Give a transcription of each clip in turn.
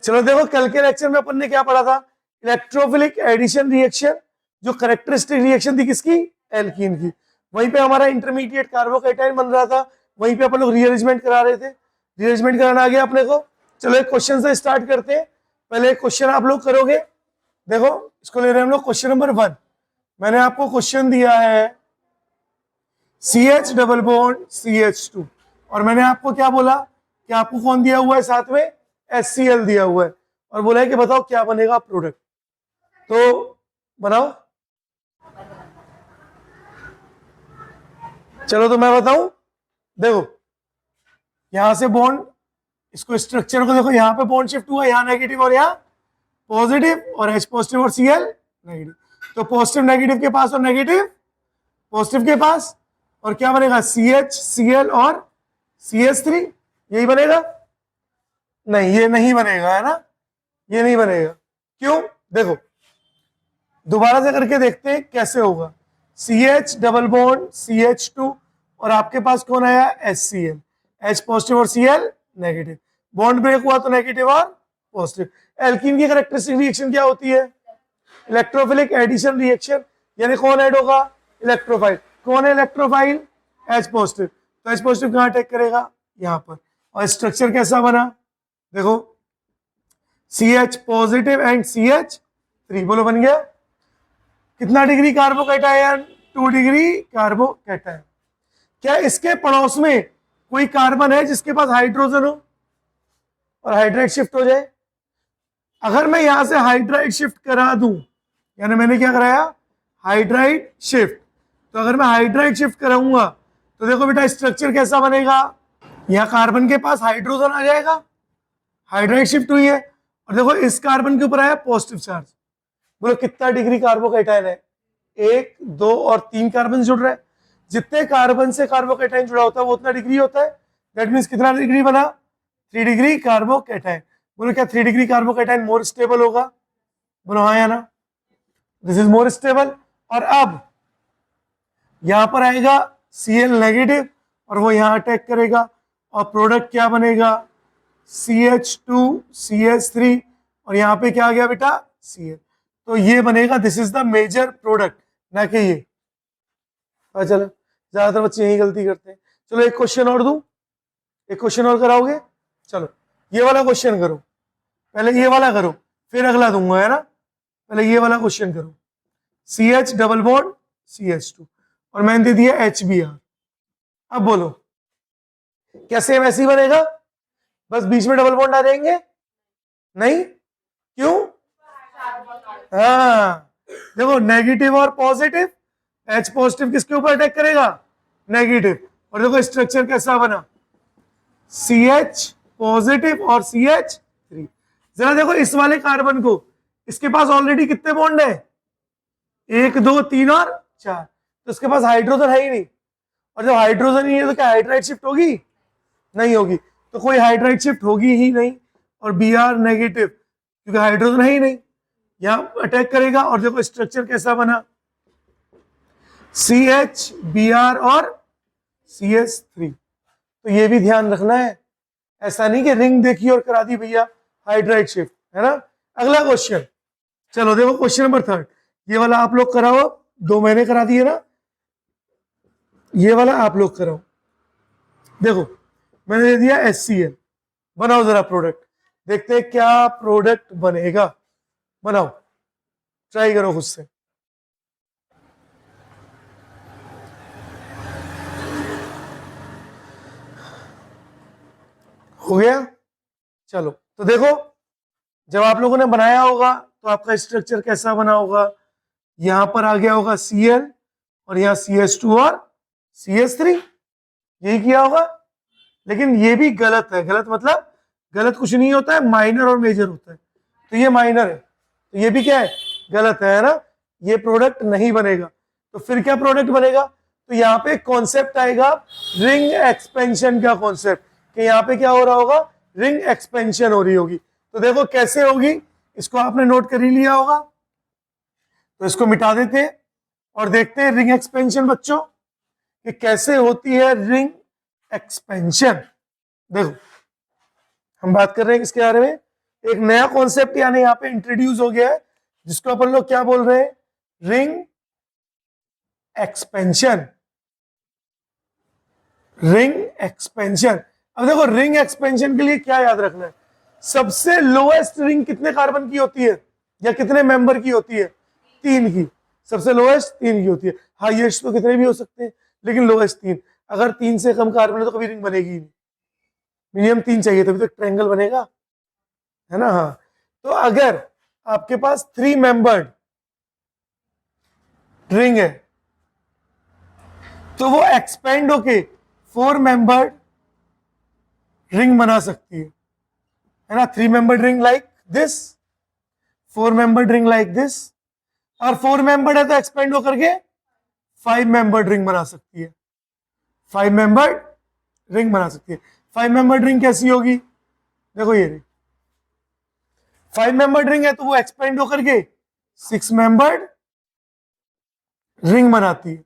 चलो देखो कल के लेक्चर में अपन ने क्या पढ़ा था, इलेक्ट्रोफिलिक एडिशन रिएक्शन, जो करेक्टरिस्टिक रिएक्शन थी किसकी, एल्कीन की। वहीं पे हमारा इंटरमीडिएट कार्बोकैटायन बन रहा था, वहीं पे अपन लोग रीअरेंजमेंट करा रहे थे, रीअरेंजमेंट कराना आ गया अपने को। चलो एक क्वेश्चन से स्टार्ट करते हैं। पहले एक क्वेश्चन आप लोग करोगे, देखो इसको ले रहे हैं हम लोग क्वेश्चन नंबर 1। मैंने आपको क्वेश्चन दिया है CH डबल बॉन्ड CH2, और मैंने आपको क्या बोला कि आपको कौन दिया हुआ है साथ में, HCl दिया हुआ है, और बोला है कि बताओ क्या बनेगा प्रोडक्ट। तो बनाओ, चलो तो मैं बताऊं। देखो यहां से बॉन्ड, इसको स्ट्रक्चर को देखो, यहां पे बॉन्ड शिफ्ट हुआ, यहां नेगेटिव और यहां पॉजिटिव, और H पॉजिटिव और Cl नेगेटिव। तो पॉजिटिव नेगेटिव के पास और नेगेटिव पॉजिटिव के पास, और क्या बनेगा CH Cl और CH3, यही बनेगा। नहीं ये नहीं बनेगा, है ना, ये नहीं बनेगा। क्यों, देखो दोबारा से करके देखते हैं कैसे होगा। CH डबल बॉन्ड CH2, और आपके पास कौन आया, HCl, H पॉजिटिव और Cl नेगेटिव, बॉन्ड ब्रेक हुआ तो नेगेटिव और पॉजिटिव। एल्कीन की कैरेक्टरिस्टिक रिएक्शन क्या होती है, इलेक्ट्रोफिलिक एडिशन रिएक्शन, यानी कौन ऐड होगा, इलेक्ट्रोफाइल। कौन है इलेक्ट्रोफाइल, H पॉजिटिव, तो H पॉजिटिव कहां अटैक करेगा, यहां पर। और स्ट्रक्चर कैसा बना, देखो CH पॉजिटिव एंड CH3, बोलो बन गया। कितना डिग्री कार्बोकैटायन, 2 डिग्री कार्बोकैटायन। क्या इसके पड़ोस में कोई कार्बन है जिसके पास हाइड्रोजन हो और हाइड्राइड शिफ्ट हो जाए। अगर मैं यहां से हाइड्राइड शिफ्ट करा दूं, यानी मैंने क्या कराया, हाइड्राइड शिफ्ट, तो अगर मैं हाइड्राइड शिफ्ट कराऊंगा तो देखो बेटा स्ट्रक्चर कैसा बनेगा, यहां कार्बन के पास हाइड्रोजन आ जाएगा, हाइड्राइड शिफ्ट हुई है, और देखो इस कार्बन के ऊपर आया पॉजिटिव चार्ज। बोलो कितना डिग्री कार्बोकैटायन है, 1 2 और 3 कार्बन जुड़ रहे हैं। जितने कार्बन से कार्बोकैटायन जुड़ा होता है वो उतना डिग्री होता है। दैट मींस कितना डिग्री बना, 3 डिग्री कार्बोकैटायन। बोलो क्या 3 डिग्री कार्बोकैटायन मोर स्टेबल होगा, बोलो हाँ या ना, दिस इज मोर स्टेबल। और अब यहां पर आएगा Cl नेगेटिव, और वो यहां अटैक करेगा, और प्रोडक्ट क्या बनेगा, CH2 CH3, और यहां पे क्या आ गया बेटा, Cl। तो ये बनेगा, this is the major product, ना कि ये। चलो ज्यादातर बच्चे यही गलती करते हैं। चलो एक क्वेश्चन और दूं, एक क्वेश्चन और कराओगे। चलो ये वाला क्वेश्चन करो, पहले ये वाला करो फिर अगला दूंगा, है ना। पहले ये वाला क्वेश्चन करो, CH डबल बॉन्ड CH2, और मैंने दे दिया HBr। अब बोलो क्या सेम ऐसे ही बनेगा, बस बीच में डबल बॉन्ड आ जाएंगे, नहीं, क्यों, हाँ देखो नेगेटिव और पॉजिटिव, H पॉजिटिव किसके ऊपर अटैक करेगा, नेगेटिव, और देखो स्ट्रक्चर कैसा बना, CH पॉजिटिव और CH3। जरा देखो इस वाले कार्बन को, इसके पास ऑलरेडी कितने बॉन्ड है, 1 2 3 और 4, तो इसके पास हाइड्रोजन है ही नहीं, और जब हाइड्रोजन ही है तो क्या हाइड्राइड शिफ्ट होगी, नहीं होगी, तो कोई हाइड्राइड शिफ्ट होगी ही नहीं, और Br नेगेटिव क्योंकि हाइड्रोजन है ही नहीं, यहां अटैक करेगा। और देखो स्ट्रक्चर कैसा बना, CH Br और CH3। तो ये भी ध्यान रखना है, ऐसा नहीं कि रिंग देखी और करा दी भैया हाइड्राइड शिफ्ट, है ना। अगला क्वेश्चन, चलो देखो क्वेश्चन नंबर 3, ये वाला आप लोग कराओ, 2 महीने करा दिए ना, ये वाला आप लोग कराओ। देखो मैंने दे दिया HCl, बनाओ जरा प्रोडक्ट, देखते हैं क्या प्रोडक्ट बनेगा, बनाओ, ट्राई करो खुद से। हो गया, चलो तो देखो जब आप लोगों ने बनाया होगा तो आपका स्ट्रक्चर कैसा बना होगा, यहां पर आ गया होगा Cl, और यहां CH2 और CH3, यही किया होगा। लेकिन ये भी गलत है, गलत मतलब गलत कुछ नहीं होता है, माइनर और मेजर होता है, तो ये माइनर है, तो ये भी क्या है, गलत है ना, ये प्रोडक्ट नहीं बनेगा। तो फिर क्या प्रोडक्ट बनेगा, तो यहाँ पे कॉन्सेप्ट आएगा रिंग एक्सपेंशन का कॉन्सेप्ट, कि यहाँ पे क्या हो रहा होगा, रिंग एक्सपेंशन हो रही होगी। तो देखो कैसे होगी, इसको आपने नोट कर ही लिया होगा, तो इसको मिटा देते हैं और देखते हैं रिंग एक्सपेंशन बच्चों कि कैसे होती है रिंग एक्सपेंशन। देखो हम बात कर रहे हैं किसके बारे में, एक नया कॉन्सेप्ट यानी यहाँ पे इंट्रोड्यूस हो गया है, जिसको अपन लोग क्या बोल रहे हैं, रिंग एक्सपेंशन। Ring expansion. अब देखो रिंग एक्सपेंशन के लिए क्या याद रखना है, सबसे लोएस्ट रिंग कितने कार्बन की होती है या कितने मेंबर की होती है, 3 की। सबसे लोएस्ट 3 की होती है, हाईएस्ट तो कितने भी हो सकते हैं लेकिन लोएस्ट 3। अगर 3 से कम कार्बन है तो कभी रिंग बनेगी ही नहीं, मिनिमम 3 चाहिए तभी तो ट्रायंगल बनेगा, है ना। हाँ, तो अगर आपके पास 3 मेंबर्ड रिंग है तो वो एक्सपेंड होके 4 मेंबर्ड रिंग बना सकती है ना। 3 membered ring like this, 4 membered ring like this, और 4 मेंबर्ड है तो एक्सपेंड होकर के 5 मेंबर्ड रिंग बना सकती है। 5 मेंबर्ड रिंग बना सकती है। 5 मेंबर्ड रिंग कैसी होगी, देखो ये 5 मेंबर्ड रिंग है तो वो एक्सपेंड होकर के 6 मेंबर्ड रिंग बनाती है।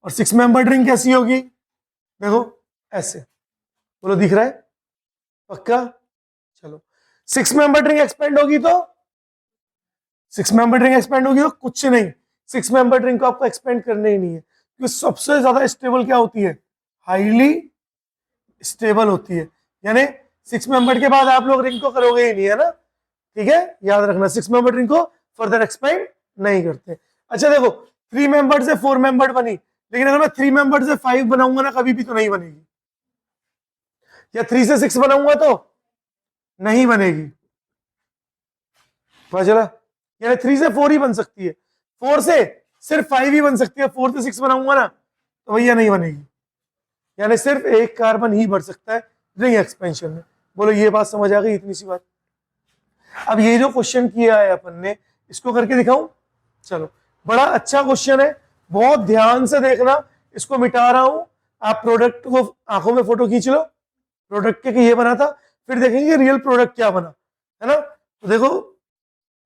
और 6 मेंबर्ड रिंग कैसी होगी, देखो ऐसे, बोलो दिख रहा है पक्का। चलो 6 मेंबर्ड रिंग एक्सपेंड होगी तो 6 मेंबर्ड रिंग एक्सपेंड होगी तो कुछ नहीं, 6 मेंबर्ड रिंग को आपको एक्सपेंड करने ही नहीं है, क्योंकि सबसे ज्यादा स्टेबल क्या होती है, हाईली स्टेबल होती है। यानी 6 मेंबर्ड के बाद आप लोग रिंग को करोगे ही नहीं, है ना। ठीक है, याद रखना 6 मेंबर्ड रिंग को फर्दर एक्सपेंड नहीं करते। अच्छा देखो 3 मेंबर्ड से 4 मेंबर्ड बनी, लेकिन अगर मैं 3 मेंबर्ड से 5 बनाऊंगा ना कभी भी तो नहीं बनेगी, या 3 से 6 बनाऊंगा तो नहीं बनेगी, पता चला। यानी 3 से 4 ही बन सकती है, 4 से सिर्फ 5 ही बन सकती है, 4 से 6 बनाऊंगा ना तो भैया नहीं बनेगी। यानी सिर्फ एक कार्बन ही बढ़ सकता है रिंग एक्सपेंशन में। बोलो ये बात समझ आ गई, इतनी सी बात। अब ये जो क्वेश्चन किया है अपन ने, इसको करके दिखाऊं, चलो। बड़ा अच्छा क्वेश्चन है, बहुत ध्यान से देखना, इसको मिटा रहा हूं। आप प्रोडक्ट को आंखों में फोटो खींच लो, प्रोडक्ट के ये बना था, फिर देखेंगे रियल प्रोडक्ट क्या बना, है ना। तो देखो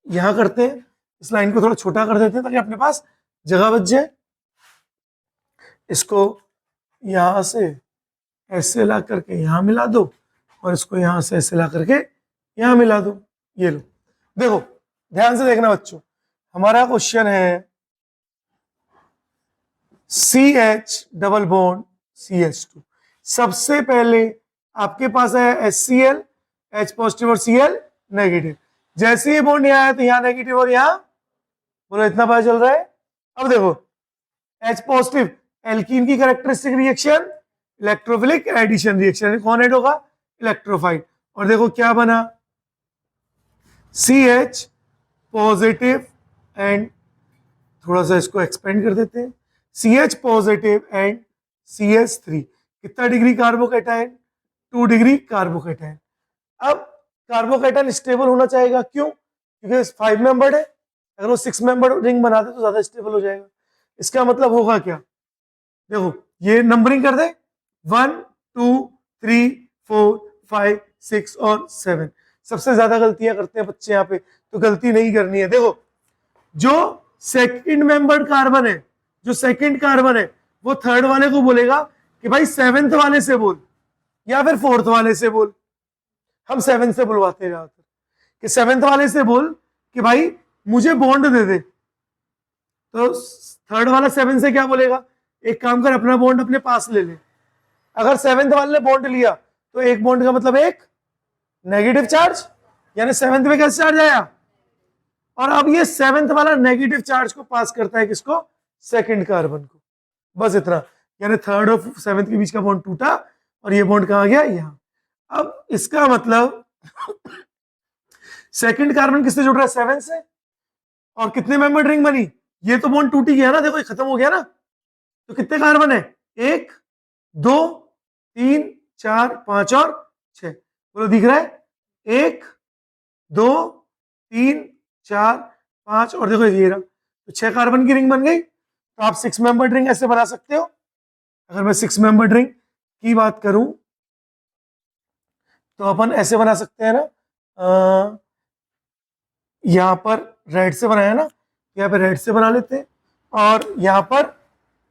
यहां करते हैं, इस लाइन को थोड़ा छोटा कर देते हैं ताकि अपने पास जगह बच जाए। इसको यहां से ऐसे ला करके यहां मिला दो, और इसको यहां से ऐसे ला करके यहां मिला दो, ये लो। देखो ध्यान से देखना बच्चों, हमारा क्वेश्चन है CH डबल बॉन्ड CH2। सबसे पहले आपके पास है HCl, H पॉजिटिव और Cl नेगेटिव। जैसे ही बॉन्ड यहाँ आया तो यहाँ नेगेटिव और यहाँ, बोलो इतना पता चल रहा है। अब देखो H पॉजिटिव एल्कीन की characteristic reaction electrophilic addition reaction, कौन ऐड होगा, इलेक्ट्रोफाइल। और देखो क्या बना, CH पॉजिटिव एंड, थोड़ा सा इसको एक्सपेंड कर देते हैं, CH पॉजिटिव एंड CH3। कितना डिग्री कार्बोकैटायन, 2 डिग्री कार्बोकैटायन। अब कार्बोकैटायन स्टेबल होना चाहेगा, क्यों, क्योंकि 5 मेंबर्ड है, अगर वो 6 मेंबर्ड रिंग बनाते तो ज्यादा स्टेबल हो जाएगा। इसका मतलब होगा क्या, देखो ये नंबरिंग कर दे, 1 2 3 4 5 6 और 7। सबसे ज्यादा गलतियां करते हैं बच्चे यहाँ पे, तो गलती नहीं करनी है। देखो जो सेकंड मेंबर्ड कार्बन है, जो सेकंड कार्बन है, वो थर्ड वाले को बोलेगा कि भाई 7th वाले से बोल, या फिर 4th वाले से बोल। हम 7th से बुलवाते हैं ज्यादातर, कि 7th वाले से बोल कि भाई मुझे बॉन्ड दे दे। तो थर्ड वाला 7 से क्या बोलेगा, एक काम कर अपना बॉन्ड अपने पास ले ले। अगर 7th वाले ने बॉन्ड लिया तो एक बॉन्ड का मतलब एक नेगेटिव चार्ज, यानी 7th में कैसे चार्ज आया, और अब ये 7th वाला नेगेटिव चार्ज को पास करता है किसको, सेकंड कार्बन को। बस इतना, यानी थर्ड और 7th के बीच का बॉन्ड टूटा और ये बॉन्ड कहां गया, यहां। अब इसका मतलब सेकंड कार्बन किससे जुड़ रहा है, 7 से, और कितने मेंबर रिंग बनी, ये तो बॉन्ड टूट ही गया ना, देखो ये खत्म हो गया ना। तो कितने कार्बन है, 1 2 3 4 5 और 6, बोलो दिख रहा है, 1 2 3 4 5 और देखो ये रहा, तो 6 कार्बन की रिंग बन गई। तो आप 6 मेंबर्ड रिंग ऐसे बना सकते हो। अगर मैं 6 मेंबर्ड रिंग की बात करूं तो अपन ऐसे बना सकते हैं ना, यहां पर रेड से बनाया ना, यहाँ पे रेड से बना लेते हैं, और यहां पर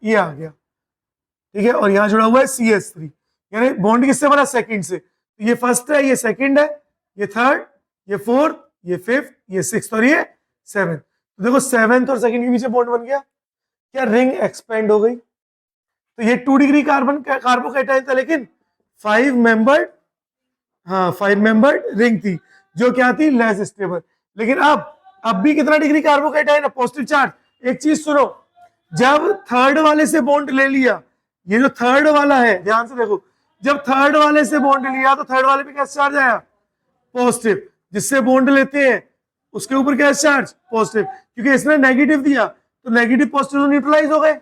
ये आ गया, ठीक है, और यहां जुड़ा हुआ है CH3, यानी बॉन्ड किससे बना, सेकंड से। तो ये फर्स्ट है, ये सेकंड है, ये थर्ड, ये 4th, ये 5th, ये 6th और ये 7th। तो देखो 7th और 2nd के बीच बॉन्ड बन गया, क्या रिंग एक्सपेंड हो गई। तो ये 2 डिग्री कार्बन कार्बोकैटायन था, लेकिन 5 मेंबर्ड, हाँ 5 मेंबर्ड रिंग थी जो क्या थी, लेस स्टेबल। लेकिन अब भी कितना डिग्री कार्बोकैटायन है, पॉजिटिव चार्ज। एक चीज सुनो, जब थर्ड वाले से बॉन्ड ले लिया, ये जो थर्ड वाला है ध्यान से देखो, जब थर्ड वाले से बॉन्ड लिया तो थर्ड वाले पे क्या चार्ज आया, पॉजिटिव। जिससे बॉन्ड लेते हैं उसके ऊपर क्या चार्ज, पॉजिटिव, क्योंकि इसने नेगेटिव दिया तो नेगेटिव पॉजिटिव तो न्यूट्रलाइज हो गए।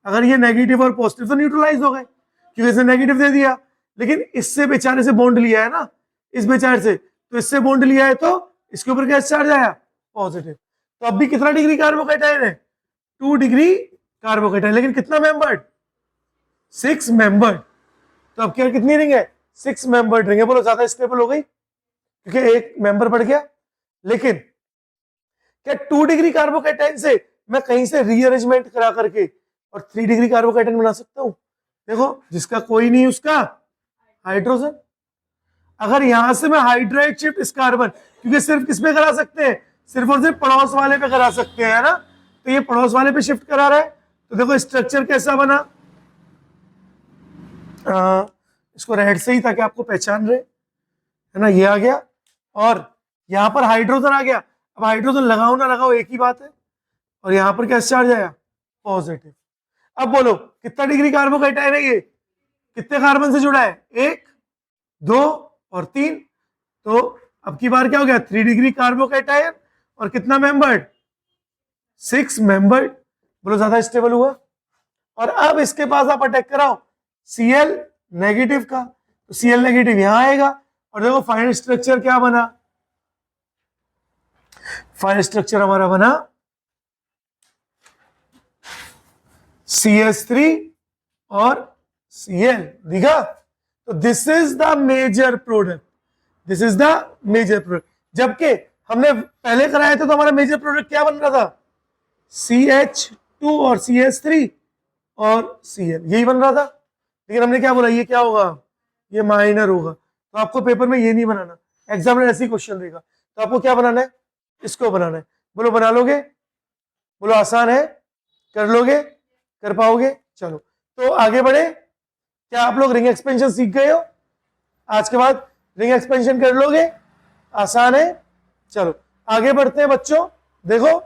अगर ये नेगेटिव और पॉजिटिव तो न्यूट्रलाइज हो गए क्योंकि इसने नेगेटिव दे दिया। लेकिन इससे बेचारे से बॉन्ड लिया है ना, इस बेचारे से, तो इससे बॉन्ड लिया है तो इसके ऊपर क्या चार्ज आया, पॉजिटिव। तो अब भी कितना डिग्री कार्बोकैटायन है, 2 डिग्री कार्बोकैटायन, लेकिन कितना मेंबर्ड, 6 मेंबर्ड। तो अब क्या कितनी रिंग है, 6 मेंबर्ड रिंग है। बोलो ज्यादा स्टेबल हो गई क्योंकि एक मेंबर बढ़ गया। लेकिन क्या 2 डिग्री कार्बोकैटायन से मैं कहीं से रीअरेंजमेंट करा करके और 3 डिग्री कार्बोकैटायन बना सकता हूं। देखो जिसका कोई नहीं उसका हाइड्रोजन। अगर यहां से मैं हाइड्राइड शिफ्ट इस कार्बन, क्योंकि सिर्फ किस पे करा सकते हैं, सिर्फ और सिर्फ पड़ोस वाले पे करा सकते हैं, है ना। तो ये पड़ोस वाले पे शिफ्ट करा रहा है, तो देखो स्ट्रक्चर कैसा बना, इसको रेड से ही ताकि आपको पहचान रहे, है ना। ये आ गया और यहां पर हाइड्रोजन आ गया। अब हाइड्रोजन लगाओ ना लगाओ एक ही बात है, और यहां पर क्या चार्ज आया, पॉजिटिव। अब बोलो कितना डिग्री कार्बोकैटायन है ये, कितने कार्बन से जुड़ा है, 1, 2 और 3। तो अब की बार क्या हो गया, 3 डिग्री कार्बोकैटायन और कितना मेंबर्ड, 6 मेंबर्ड। बोलो ज्यादा स्टेबल हुआ। और अब इसके पास आप अटैक कराओ Cl नेगेटिव का, तो Cl नेगेटिव यहां आएगा। और देखो फाइनल स्ट्रक्चर क्या बना, फाइनल स्ट्रक्चर हमारा बना CH3 और Cl, दिखा। तो this is the major product, this is the major product. जबकि हमने पहले कराया था तो हमारा मेजर प्रोडक्ट क्या बन रहा था, CH2 और CH3 और Cl, यही बन रहा था। लेकिन हमने क्या बोला, ये क्या होगा, ये माइनर होगा। तो आपको पेपर में ये नहीं बनाना, एग्जाम में ऐसी क्वेश्चन देगा। तो आपको क्या बनाना है, इसको बनाना है। बोलो बना लोगे, बोलो आसान है, कर लोगे, कर पाओगे। चलो तो आगे बढ़े। क्या आप लोग रिंग एक्सपेंशन सीख गए हो, आज के बाद रिंग एक्सपेंशन कर लोगे, आसान है। चलो आगे बढ़ते हैं बच्चों। देखो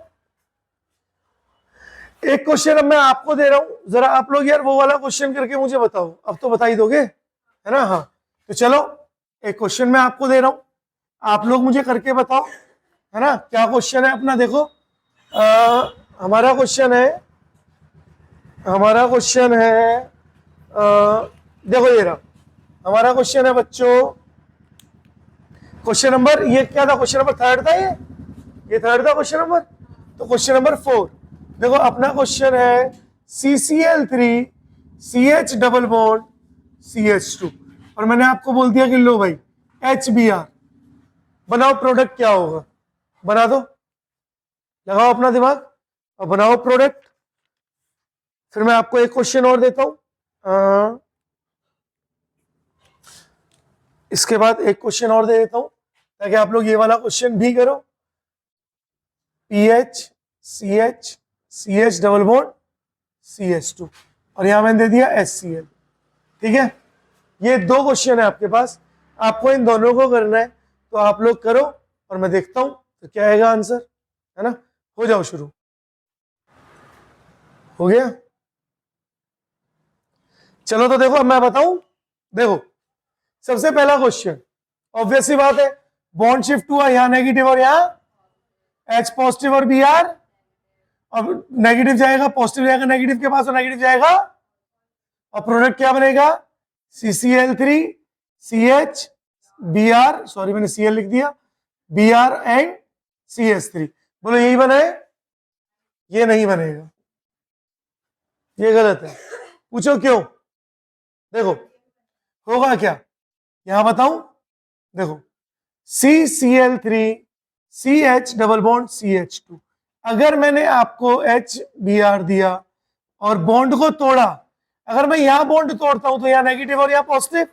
एक क्वेश्चन अब मैं आपको दे रहा हूं, जरा आप लोग यार वो वाला क्वेश्चन करके मुझे बताओ। अब तो बता ही दोगे, है ना। हाँ तो चलो एक क्वेश्चन मैं आपको दे रहा हूं, आप लोग मुझे करके बताओ, है ना। क्या क्वेश्चन है अपना, देखो हमारा क्वेश्चन है, देखो ये रहा हमारा क्वेश्चन है बच्चों। क्वेश्चन नंबर, ये क्या था, क्वेश्चन नंबर 3 था, ये 3 था क्वेश्चन नंबर। तो क्वेश्चन नंबर 4 देखो, अपना क्वेश्चन है CCl3 CH double bond CH2, और मैंने आपको बोल दिया कि लो भाई HBr बनाओ, प्रोडक्ट क्या होगा, बना दो, लगाओ अपना दिमाग और बनाओ प्रोडक्ट। फिर मैं आपको एक क्वेश्चन और देता हूं, इसके बाद एक क्वेश्चन और दे देता हूं ताकि आप लोग ये वाला क्वेश्चन भी करो। PH CH CH double bond CH2 और यहां मैंने दे दिया HCl, ठीक है। ये 2 क्वेश्चन है आपके पास, आपको इन दोनों को करना है। तो आप लोग करो और मैं देखता हूं तो क्या आएगा आंसर, है ना। हो जाओ शुरू, हो गया। चलो तो देखो अब मैं बताऊं, देखो सबसे पहला क्वेश्चन ऑब्वियस सी बात है, बॉन्ड शिफ्ट हुआ, यहां नेगेटिव और यहां H पॉजिटिव और Br, अब नेगेटिव जाएगा पॉजिटिव जाएगा नेगेटिव के पास और नेगेटिव जाएगा, और प्रोडक्ट क्या बनेगा CCl3 CH Br, सॉरी मैंने Cl लिख दिया, Br एंड CH3। बोलो यही बने, ये नहीं बनेगा, ये गलत है। पूछो क्यों, देखो होगा क्या, यहां बताऊं, देखो CCl3 CH double bond CH2, अगर मैंने आपको HBr दिया और बॉन्ड को तोड़ा, अगर मैं यहां बॉन्ड तोड़ता हूं तो यहां नेगेटिव और यहां पॉजिटिव,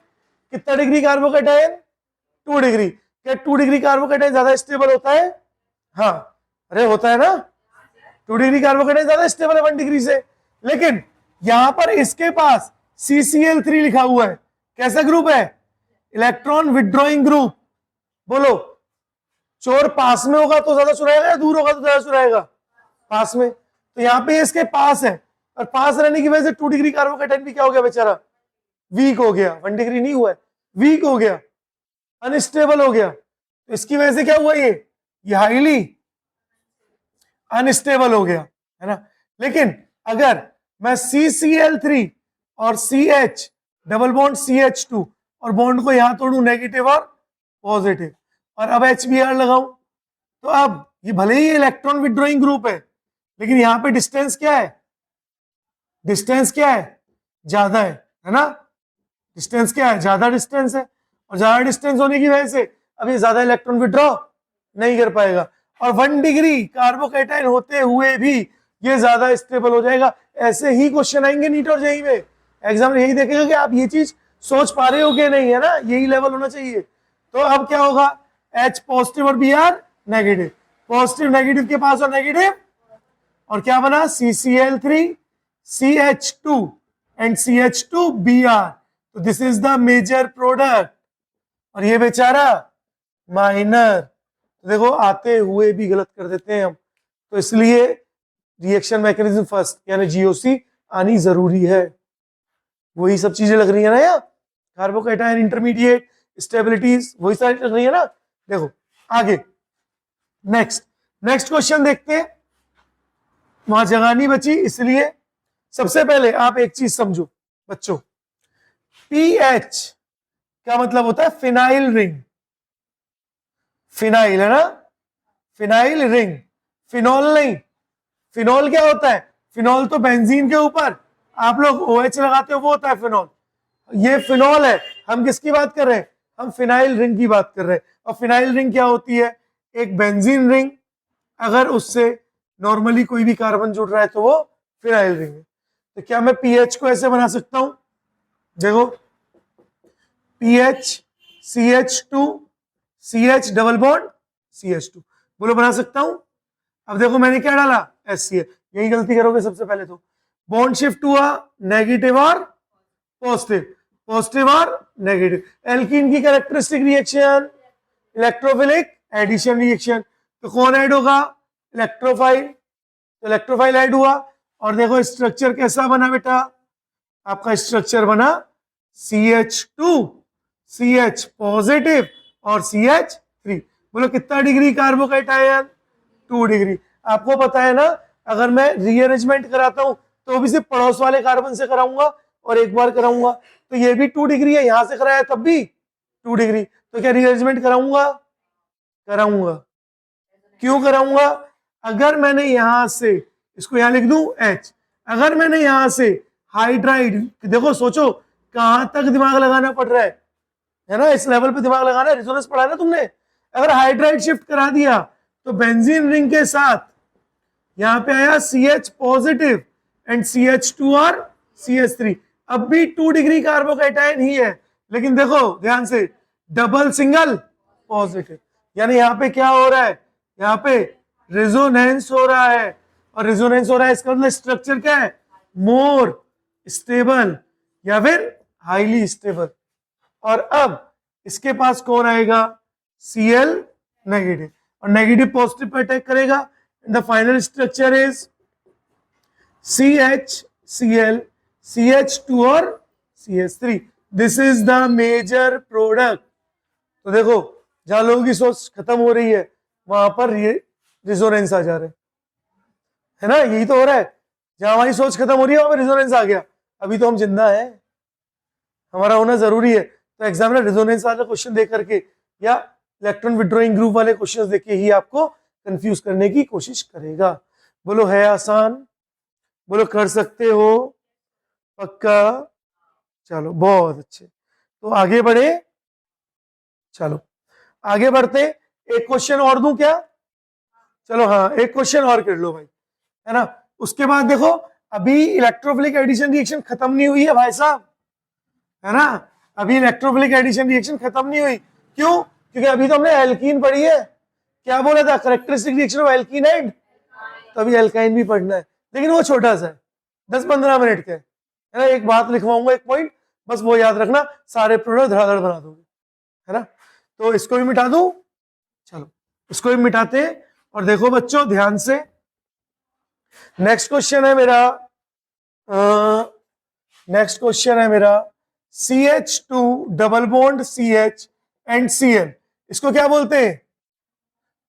कितना डिग्री कार्बोकैटायन, 2 डिग्री। क्या 2 डिग्री कार्बोकेटाइन ज्यादा स्टेबल होता है? हाँ, अरे होता है ना, 2 डिग्री कार्बोकेटाइन ज्यादा स्टेबल है 1 डिग्री से। लेकिन यहां पर इसके पास CCl3 लिखा हुआ है, कैसा ग्रुप है? Electron withdrawing group. बोलो, चोर पास में होगा तो ज्यादा चुराएगा या दूर होगा तो ज्यादा चुराएगा? पास में। तो यहाँ पे इसके पास है, और पास रहने की वजह से 2 डिग्री कार्बोकेटाइन भी क्या हो गया बेचारा? वीक हो गया। 1 डिग्री नहीं हुआ है, वीक हो गया, अनस्टेबल हो गया। तो इसकी वजह से क्या हुआ? ये हाईली अनस्टेबल हो गया, है ना। लेकिन अगर मैं CCl3 और CH डबल बॉन्ड CH2 और बॉन्ड को यहां तोड़ू, नेगेटिव और पॉजिटिव, और अब HBr लगाऊं, तो अब ये भले ही इलेक्ट्रॉन विड्रॉइंग ग्रुप है, लेकिन यहां पे डिस्टेंस क्या है? डिस्टेंस क्या है? ज्यादा है ना। डिस्टेंस क्या है? ज्यादा डिस्टेंस है, और ज्यादा डिस्टेंस होने की वजह से अब ये ज्यादा इलेक्ट्रॉन विड्रॉ नहीं कर पाएगा, और 1 डिग्री कार्बोकेटाइन होते हुए भी ये ज्यादा स्टेबल हो जाएगा। ऐसे ही क्वेश्चन आएंगे नीट और जेईई में। एग्जाम यही देखेगा कि आप ये चीज सोच पा रहे हो कि नहीं, है ना, यही लेवल होना चाहिए। तो अब क्या होगा? H पॉजिटिव और Br नेगेटिव, पॉजिटिव नेगेटिव के पास और नेगेटिव, और क्या बना? CCl3 CH2 and CH2Br। तो this is the major product, और ये बेचारा माइनर। तो देखो, आते हुए भी गलत कर देते हैं हम, तो इसलिए रिएक्शन मैकेनिज्म फर्स्ट यानी GOC आनी जरूरी है। वही सब चीजें लग रही है ना यार, कार्बोकेटाइन इंटरमीडिएट स्टेबिलिटीज, वही सारी लग रही है ना। देखो आगे, नेक्स्ट क्वेश्चन देखते हैं। वहां जगह नहीं बची, इसलिए सबसे पहले आप एक चीज समझो बच्चों, PH क्या मतलब होता है? Phenyl ring. फिनाइल है ना, फिनाइल रिंग, फिनॉल नहीं। फिनॉल क्या होता है? फिनॉल तो बेंजीन के ऊपर आप लोग OH लगाते हो, वो होता है फिनॉल। ये फिनॉल है। हम किसकी बात कर रहे हैं? हम फिनाइल रिंग की बात कर रहे हैं। और फिनाइल रिंग क्या होती है? एक बेंजीन रिंग, अगर उससे नॉर्मली कोई भी कार्बन जुड़ रहा है तो वो फिनाइल रिंग है। तो क्या मैं PH को ऐसे बना सकता हूं? देखो, PH CH2 CH double bond CH2, बोलो बना सकता हूं? अब देखो मैंने क्या डाला? HCl। यही गलती करोगे सबसे पहले, तो बॉन्ड शिफ्ट हुआ, नेगेटिव और पॉजिटिव, पॉजिटिव और नेगेटिव। एल्कीन की characteristic reaction electrophilic addition reaction, तो कौन ऐड होगा? इलेक्ट्रोफाइल। तो इलेक्ट्रोफाइल ऐड हुआ, और देखो स्ट्रक्चर कैसा बना बेटा? आपका स्ट्रक्चर बना CH2 CH पॉजिटिव और CH3। बोलो कितना डिग्री कार्बोकेटाइन? 2 डिग्री। आपको पता है ना, अगर मैं रीअरेंजमेंट कराता हूं तो भी सिर्फ पड़ोस वाले कार्बन से कराऊंगा और एक बार कराऊंगा, तो ये भी 2 डिग्री है, यहां से कराया तब भी 2 डिग्री। तो क्या रीअरेंजमेंट कराऊंगा? कराऊंगा। क्यों कराऊंगा? अगर मैंने यहां से इसको यहां लिख दूं H, अगर मैंने यहां से हाइड्राइड, देखो सोचो कहां तक दिमाग लगाना पड़ रहा है ना, इस लेवल पे दिमाग लगाना है। रेजोनेंस पढ़ा है ना तुमने। अगर हाइड्राइड शिफ्ट करा दिया तो बेंजीन रिंग के साथ यहां पे आया CH पॉजिटिव एंड CH2 और CH3। अब भी 2 डिग्री कार्बोकेटाइन ही है, लेकिन देखो ध्यान से, डबल सिंगल पॉजिटिव, यानी यहां पे क्या हो रहा है? यहां पे रेजोनेंस हो रहा है, और रेजोनेंस हो रहा है इसका मतलब स्ट्रक्चर क्या है? मोर स्टेबल या फिर हाईली स्टेबल। और अब इसके पास कौन आएगा? Cl नेगेटिव, और नेगेटिव पॉजिटिव पे अटैक करेगा। The final structure is CH Cl CH2 और CH3। This is the major product. तो देखो, जहां लोगों की सोच खत्म हो रही है वहां पर रिजोनेंस आ जा रहा है ना, यही तो हो रहा है। जहां हमारी सोच खत्म हो रही है वहां पर रिजोनेंस आ गया। अभी तो हम जिंदा है, हमारा होना जरूरी है। तो एग्जामिनर रिजोनेंस वाला क्वेश्चन देख करके या इलेक्ट्रॉन विड्रॉइंग ग्रुप वाले क्वेश्चंस देख के ही आपको कंफ्यूज करने की कोशिश करेगा। बोलो है आसान? बोलो कर सकते हो? पक्का? चलो बहुत अच्छे। तो आगे बढ़े, चलो आगे बढ़ते। एक क्वेश्चन और दूं क्या? चलो हाँ, एक क्वेश्चन और कर लो भाई, है ना। उसके बाद देखो, अभी इलेक्ट्रोफिलिक एडिशन रिएक्शन खत्म नहीं हुई है भाई साहब, है ना। अभी इलेक्ट्रोफिलिक एडिशन रिएक्शन खत्म नहीं हुई। क्यों? क्योंकि अभी तो हमने एल्कीन पढ़ी है, क्या बोला था, characteristic reaction of alkene and, तो अभी एल्काइन भी पढ़ना है, लेकिन वो छोटा सा है, 10-15 मिनट का है ना। एक बात लिखवाऊंगा, एक पॉइंट, बस वो याद रखना, सारे प्रोडक्ट धड़ाधड़ बना दोगे, है ना। तो इसको भी मिटा दूं, चलो इसको भी मिटाते हैं। और देखो बच्चों ध्यान से, नेक्स्ट क्वेश्चन है मेरा, नेक्स्ट क्वेश्चन है मेरा CH2 double bond CH and Cl, इसको क्या बोलते हैं,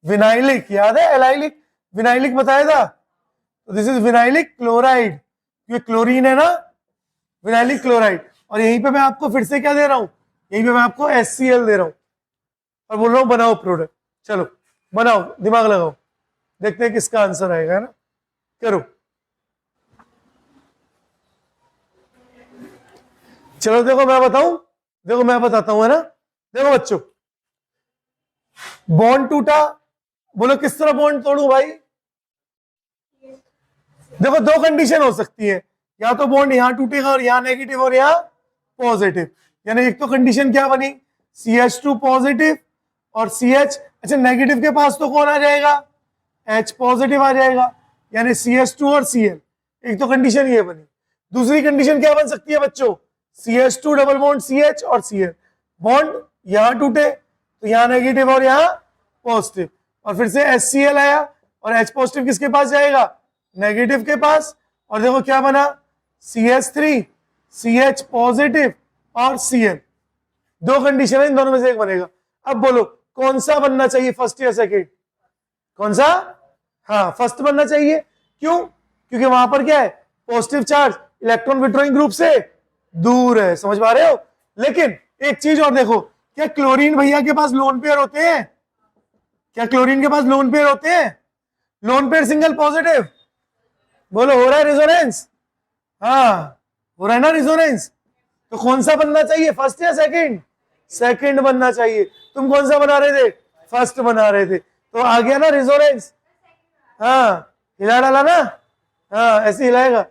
विनाइलिक, याद है, एलाइलिक विनाइलिक बताया था, तो दिस इज विनाइलिक क्लोराइड, ये क्लोरीन है ना, विनाइलिक क्लोराइड। और यहीं पे मैं आपको फिर से क्या दे रहा हूं, यहीं पे मैं आपको HCl दे रहा हूं और बोल रहा हूं बनाओ प्रोडक्ट, चलो बनाओ, दिमाग लगाओ, देखते हैं किसका आंसर आएगा, है ना, करो। चलो देखो मैं बताऊं, देखो मैं बताता हूं, है ना। देखो बच्चों, बॉन्ड टूटा, बोलो किस तरह बॉन्ड तोड़ू भाई। देखो दो कंडीशन हो सकती है, या तो बॉन्ड यहां टूटेगा और यहां नेगेटिव और यहां पॉजिटिव, यानी एक तो कंडीशन क्या बनी, CH2 पॉजिटिव और CH, अच्छा नेगेटिव के पास तो कौन आ जाएगा, H पॉजिटिव आ जाएगा, यानी CH2 और Cl, एक तो कंडीशन ये बनी। दूसरी कंडीशन क्या बन सकती है बच्चों, CH2 डबल बॉन्ड CH और Cl, बॉन्ड यहां टूटे तो यहां नेगेटिव और यहां पॉजिटिव, और फिर से HCl आया और H पॉजिटिव किसके पास जाएगा, नेगेटिव के पास, और देखो क्या बना, CH3 CH पॉजिटिव और Cl, दो कंडीशन है, इन दोनों में से एक बनेगा। अब बोलो कौन सा बनना चाहिए, फर्स्ट या सेकेंड, कौन सा, हाँ फर्स्ट बनना चाहिए, क्यों, क्योंकि वहां पर क्या है, positive charge electron withdrawing group से दूर है, समझ पा रहे हो। लेकिन एक चीज और देखो, क्या क्लोरीन भैया के पास लोन पेयर होते हैं, क्या क्लोरीन के पास लोन पेयर होते हैं, लोन पेयर सिंगल पॉजिटिव, बोलो हो रहा है रिजोनेंस, हाँ हो रहा है ना रिजोनेंस, तो कौन सा बनना चाहिए, फर्स्ट या सेकंड, सेकंड बनना चाहिए। तुम कौन सा बना रहे थे, फर्स्ट बना रहे थे, तो आ गया ना रिजोनेंस, हाँ हिला डाला ना, हाँ ऐसे हिलाएगा।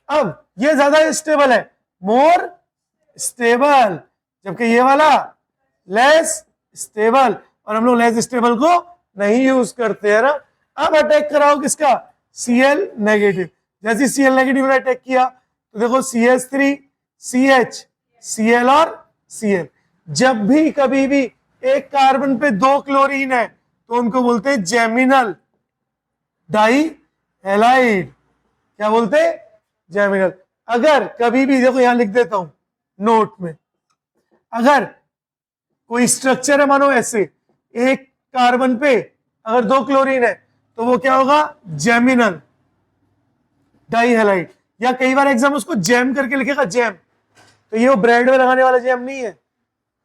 अब ये ज्यादा स्टेबल है, मोर स्टेबल, जबकि ये वाला लेस स्टेबल, और हम लोग लेस स्टेबल को नहीं यूज करते हैं ना। अब अटैक कराओ किसका, Cl नेगेटिव, जैसे Cl नेगेटिव ने अटैक किया तो देखो CH3 CH Cl और Cl, जब भी कभी भी एक कार्बन पे दो क्लोरीन है तो उनको बोलते हैं जेमिनल डाई हैलाइड, क्या बोलते हैं, जेमिनल। अगर कभी भी, देखो यहां लिख देता हूं नोट में, अगर कोई स्ट्रक्चर है मानो ऐसे, एक कार्बन पे अगर दो क्लोरीन है तो वो क्या होगा, जेमिनल डाई हैलाइड, या कई बार एग्जाम उसको जैम करके लिखेगा, जैम, तो ये वो ब्रेड में लगाने वाला जैम नहीं है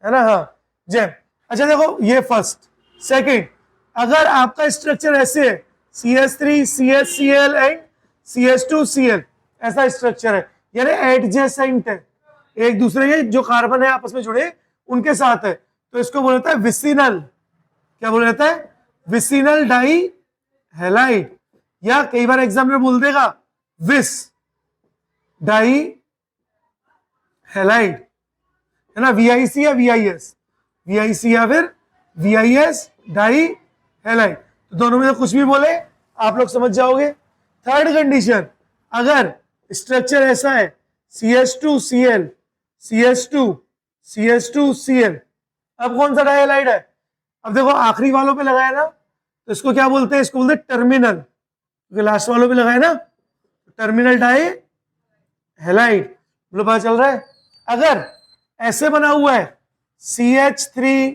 ना, हाँ जैम। अच्छा देखो ये फर्स्ट, सेकंड, अगर आपका स्ट्रक्चर ऐसे है, CH3 CHCl and CH2 Cl, ऐसा स्ट्रक्चर है, यानी एडजेसेंट है, एक दूसरे के जो कार्बन है आपस में जुड़े उनके साथ है, तो इसको बोला जाता है विसिनल, क्या बोला जाता है, विसिनल डाई हैलाइड, या कई बार एग्जाम में बोल देगा विस डाई हैलाइड, है ना, VIC या VIS, VIC या फिर VIS डाई हैलाइड, तो दोनों में से कुछ भी बोले आप लोग समझ जाओगे। थर्ड कंडीशन, अगर स्ट्रक्चर ऐसा है CH2 Cl CH2 CH2 Cl, अब कौन सा डाई हैलाइड है, अब देखो आखिरी वालों पे लगाया ना, तो इसको क्या बोलते हैं, इसको बोलते हैं टर्मिनल, क्योंकि लास्ट वालों पे लगाया ना, टर्मिनल डाई हैलाइड, बोलो पता चल रहा है। अगर ऐसे बना हुआ है CH3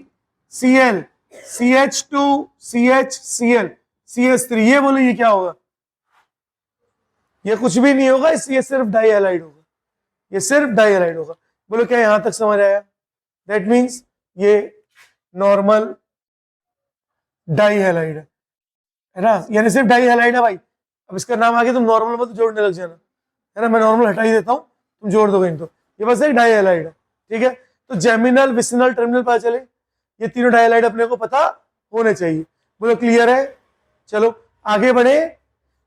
Cl CH2 CHCl CH3, ये बोलो ये क्या होगा, ये कुछ भी नहीं होगा, ये सिर्फ डाई हैलाइड होगा, ये सिर्फ डाई हैलाइड होगा। बोलो क्या यहां तक समझ आया, दैट मीन्स ये नॉर्मल डाई हैलाइड है ना, यानी सिर्फ डाई हैलाइड है भाई। अब इसका नाम आगे तुम नॉर्मल मत जोड़ने लग जाना, है ना, मैं नॉर्मल हटा ही देता हूं, तुम जोड़ दोगे इनको, ये बस एक डाई हैलाइड है, ठीक है। तो जेमिनल विसिनल टर्मिनल पता चले, ये तीनों डाई हैलाइड अपने को पता होने चाहिए। बोलो क्लियर है, चलो आगे बढ़े,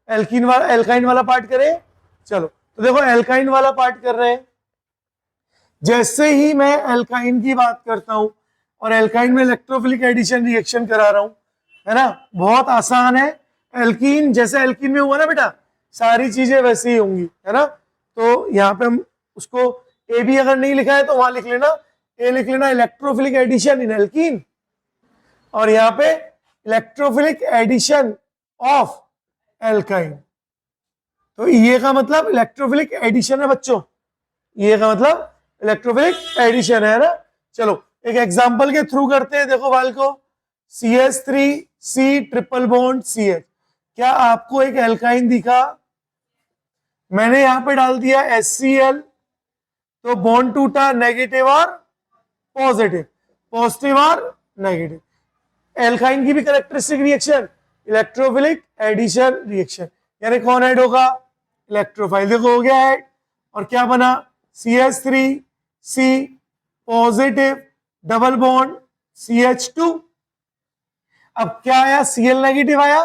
एल्काइन वाला पार्ट करें। चलो तो देखो एल्काइन वाला पार्ट कर रहे हैं, जैसे ही मैं एल्काइन की बात करता हूं, और एल्काइन में इलेक्ट्रोफिलिक एडिशन रिएक्शन करा रहा हूं, है ना। बहुत आसान है। एल्कीन जैसे एल्कीन में हुआ ना बेटा, सारी चीजें वैसे ही होंगी, है ना। तो यहाँ पे हम उसको ए भी अगर नहीं लिखा है तो वहां लिख लेना, ए लिख लेना इलेक्ट्रोफिलिक एडिशन इन एल्कीन, और यहाँ पे इलेक्ट्रोफिलिक एडिशन ऑफ एल्काइन। तो ये का मतलब इलेक्ट्रोफिलिक एडिशन है बच्चों, ये का मतलब इलेक्ट्रोफिलिक एडिशन है ना। चलो एक एग्जांपल के थ्रू करते हैं। देखो बाल को, CH3C ट्रिपल बॉन्ड CH, क्या आपको एक एल्काइन दिखा? मैंने यहां पे डाल दिया HCl, तो बॉन्ड टूटा, नेगेटिव और पॉजिटिव, पॉजिटिव और नेगेटिव। एल्काइन की भी characteristic reaction electrophilic addition reaction, यानी कौन ऐड होगा? इलेक्ट्रोफाइल। देखो हो गया ऐड, और क्या बना? CH3C positive double bond CH2। अब क्या आया? Cl नेगेटिव आया,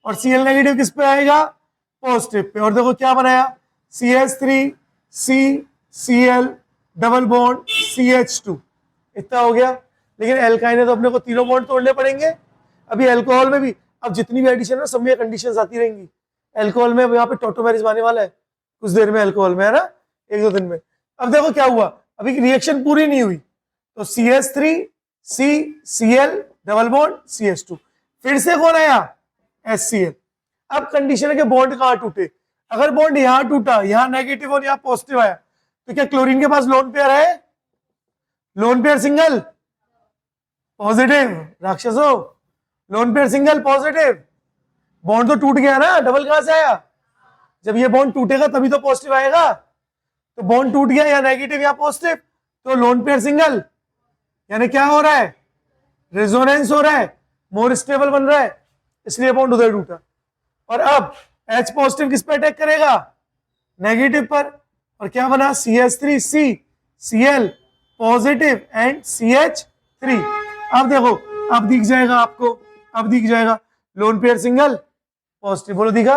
और Cl नेगेटिव किस पे आएगा? Positive pay. और देखो क्या बनाया? CH3C Cl double bond CH2, इतना हो गया। लेकिन एल्काइन है तो अपने को तीनों बॉन्ड तोड़ने पड़ेंगे। अभी अल्कोहल में भी अब जितनी भी एडिशन है सब में कंडीशंस आती रहेंगी। अल्कोहल में यहाँ पे टोटोमेरिज्म आने वाला है कुछ देर में, अल्कोहल में, है ना, 1-2 दिन में। अब देखो क्या हुआ, अभी रिएक्शन पूरी नहीं हुई, तो CH3C Cl double bond CH2, फिर से कौन आया? HCl। अब कंडीशन है कि बॉन्ड कहां टूटे। अगर बॉन्ड यहां टूटा, यहां नेगेटिव और यहां पॉजिटिव आया, तो क्या क्लोरीन के पास लोन पेयर है? लोन पेयर सिंगल पॉजिटिव, राक्षसो, lone pair single positive. Bond तो टूट गया ना, डबल कहां से आया? जब ये बॉन्ड टूटेगा तभी तो पॉजिटिव आएगा। तो बॉन्ड टूट गया, या नेगेटिव या पॉजिटिव, तो लोन पेयर सिंगल, यानी क्या हो रहा है? रेजोनेंस हो रहा है, मोर स्टेबल बन रहा है, इसलिए बॉन्ड उधर टूटा। और अब H पॉजिटिव किस पे अटैक करेगा? नेगेटिव पर, और क्या बना? CH3C Cl positive and CH3। अब देखो, अब दिख जाएगा आपको, अब दिख जाएगा लोन पेयर सिंगल पॉजिटिव, बोलो दिखा?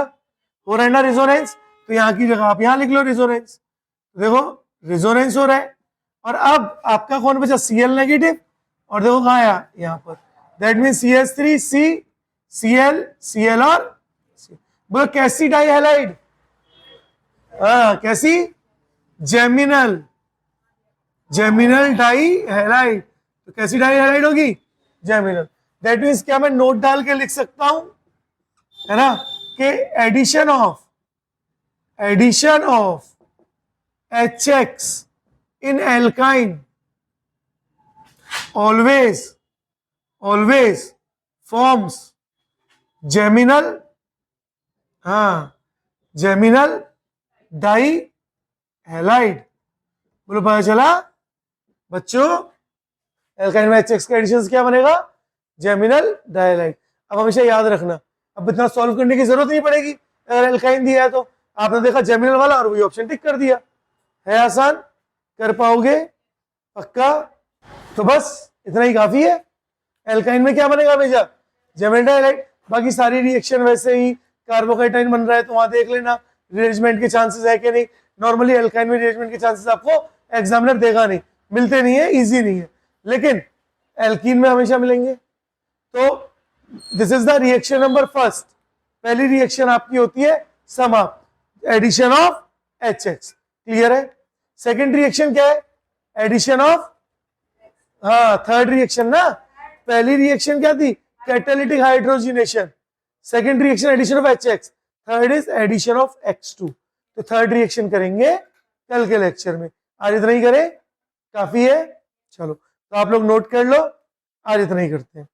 हो रहा है ना रेजोनेंस। तो यहाँ की जगह आप यहाँ लिख लो रेजोनेंस, देखो रेजोनेंस हो रहा है। और अब आपका कौन बचा? Cl नेगेटिव, और देखो कहाँ आया? यहाँ पर। That mean CH3C Cl Cl और बोलो कैसी डाई हैलाइड? हाँ कैसी? Geminal, geminal di halide. तो कैसी डाई हैलाइड होगी? जेमिनल। दैट मीन्स क्या मैं नोट डाल के लिख सकता हूं, है ना, कि addition of HX in alkyne always forms geminal, geminal dihaloide। बोलो पता चला बच्चों? एल्काइन में HX का एडिशन क्या बनेगा? जेमिनल डाइहालाइड। अब हमेशा याद रखना, अब इतना सॉल्व करने की जरूरत नहीं पड़ेगी। अगर एल्काइन दिया है तो आपने देखा जेमिनल वाला और वही ऑप्शन टिक कर दिया, है आसान, कर पाओगे पक्का? तो बस इतना ही काफी है। एल्काइन में क्या बनेगा हमेशा? जेमिनल डाइहालाइड। बाकी सारी रिएक्शन वैसे ही कार्बोकेटाइन बन रहा है तो वहां देख लेना रिअरेंजमेंट के चांसेस है कि नहीं। नॉर्मली एल्काइन में रिअरेंजमेंट के चांसेस आपको एग्जामिनर देगा नहीं, मिलते नहीं है, इजी नहीं है, लेकिन एल्कीन में हमेशा मिलेंगे। तो this is the reaction number first. पहली रिएक्शन आपकी होती है समाप्त, एडिशन ऑफ HX। क्लियर है? सेकंड रिएक्शन क्या है? एडिशन ऑफ, थर्ड रिएक्शन ना। पहली रिएक्शन क्या थी? Catalytic hydrogenation. Second reaction addition of HX, third is addition of X2। तो थर्ड रिएक्शन करेंगे कल के लेक्चर में। आज इतना ही करें, काफी है। चलो तो आप लोग नोट कर लो, आज इतना ही करते हैं।